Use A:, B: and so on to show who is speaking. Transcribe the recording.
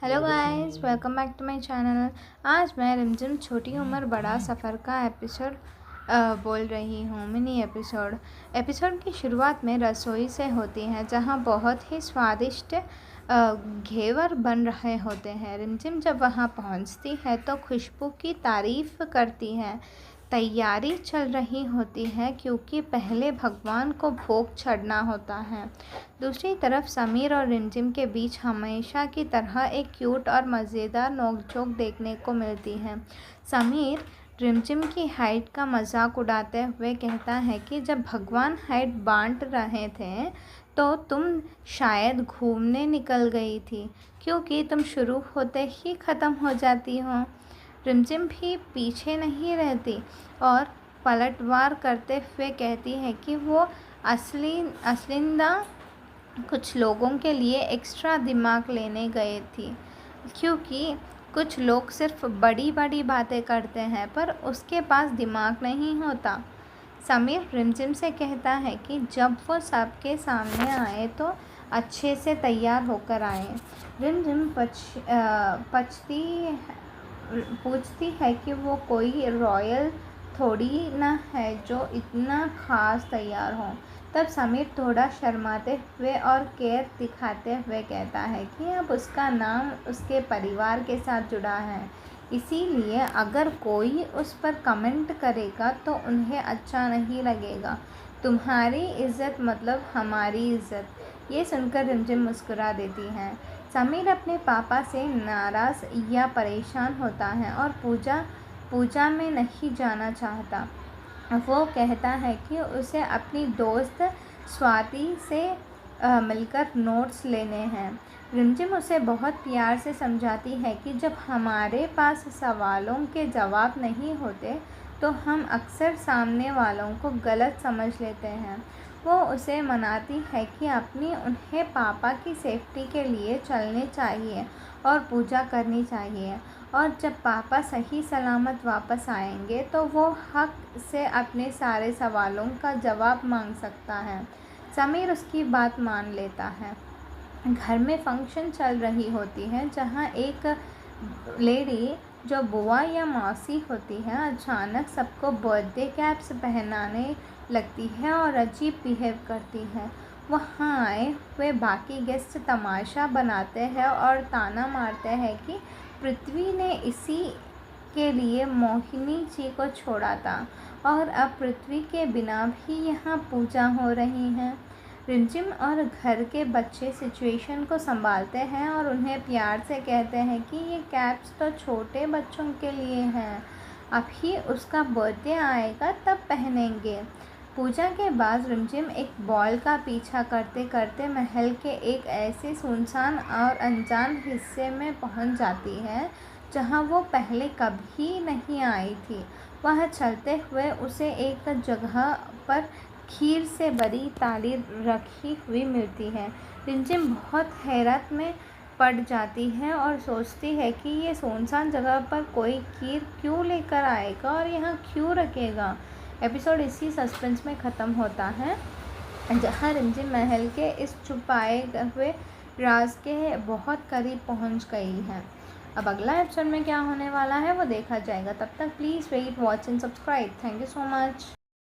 A: Hello guys, welcome back to my channel. आज मैं रिमझिम छोटी उम्र बड़ा सफ़र का एपिसोड बोल रही हूँ। मिनी एपिसोड की शुरुआत में रसोई से होती है, जहाँ बहुत ही स्वादिष्ट घेवर बन रहे होते हैं। रिमझिम जब वहाँ पहुँचती है तो खुशबू की तारीफ़ करती है। तैयारी चल रही होती है क्योंकि पहले भगवान को भोग चढ़ना होता है। दूसरी तरफ समीर और रिमझिम के बीच हमेशा की तरह एक क्यूट और मज़ेदार नोकझोंक देखने को मिलती है। समीर रिमझिम की हाइट का मजाक उड़ाते हुए कहता है कि जब भगवान हाइट बांट रहे थे तो तुम शायद घूमने निकल गई थी, क्योंकि तुम शुरू होते ही ख़त्म हो जाती हो। रिमझिम भी पीछे नहीं रहती और पलटवार करते हुए कहती है कि वो असलिंदा कुछ लोगों के लिए एक्स्ट्रा दिमाग लेने गए थी, क्योंकि कुछ लोग सिर्फ बड़ी बड़ी बातें करते हैं पर उसके पास दिमाग नहीं होता। समीर रिमझिम से कहता है कि जब वो सबके सामने आए तो अच्छे से तैयार होकर आए। रिमझिम पूछती है कि वो कोई रॉयल थोड़ी ना है जो इतना ख़ास तैयार हो। तब समीर थोड़ा शर्माते हुए और केयर दिखाते हुए कहता है कि अब उसका नाम उसके परिवार के साथ जुड़ा है, इसीलिए अगर कोई उस पर कमेंट करेगा तो उन्हें अच्छा नहीं लगेगा। तुम्हारी इज़्ज़त मतलब हमारी इज़्ज़त। ये सुनकर रिमझिम मुस्कुरा देती है। समीर अपने पापा से नाराज़ या परेशान होता है और पूजा में नहीं जाना चाहता। वो कहता है कि उसे अपनी दोस्त स्वाति से मिलकर नोट्स लेने हैं। रिमझिम उसे बहुत प्यार से समझाती है कि जब हमारे पास सवालों के जवाब नहीं होते तो हम अक्सर सामने वालों को गलत समझ लेते हैं। वो उसे मनाती है कि उन्हें पापा की सेफ्टी के लिए चलने चाहिए और पूजा करनी चाहिए, और जब पापा सही सलामत वापस आएंगे तो वो हक से अपने सारे सवालों का जवाब मांग सकता है। समीर उसकी बात मान लेता है। घर में फंक्शन चल रही होती है, जहाँ एक लेडी जो बुआ या मौसी होती है अचानक सबको बर्थडे कैप्स पहनाने लगती है और अजीब बिहेव करती है। वहाँ आए हुए बाकी गेस्ट तमाशा बनाते हैं और ताना मारते हैं कि पृथ्वी ने इसी के लिए मोहिनी जी को छोड़ा था और अब पृथ्वी के बिना भी यहाँ पूजा हो रही है। रिमझिम और घर के बच्चे सिचुएशन को संभालते हैं और उन्हें प्यार से कहते हैं कि ये कैप्स तो छोटे बच्चों के लिए हैं, अभी उसका बर्थडे आएगा तब पहनेंगे। पूजा के बाद रिमझिम एक बॉल का पीछा करते करते महल के एक ऐसे सुनसान और अनजान हिस्से में पहुंच जाती है जहां वो पहले कभी नहीं आई थी। वह चलते हुए उसे एक जगह पर खीर से भरी थाली रखी हुई मिलती है। रिमझिम बहुत हैरत में पड़ जाती है और सोचती है कि ये सुनसान जगह पर कोई खीर क्यों लेकर आएगा और यहाँ क्यों रखेगा। एपिसोड इसी सस्पेंस में ख़त्म होता है, जहाँ रिमझिम महल के इस छुपाए हुए राज के बहुत करीब पहुँच गई है। अब अगला एपिसोड में क्या होने वाला है वो देखा जाएगा। तब तक please wait, watch and subscribe. Thank you so much.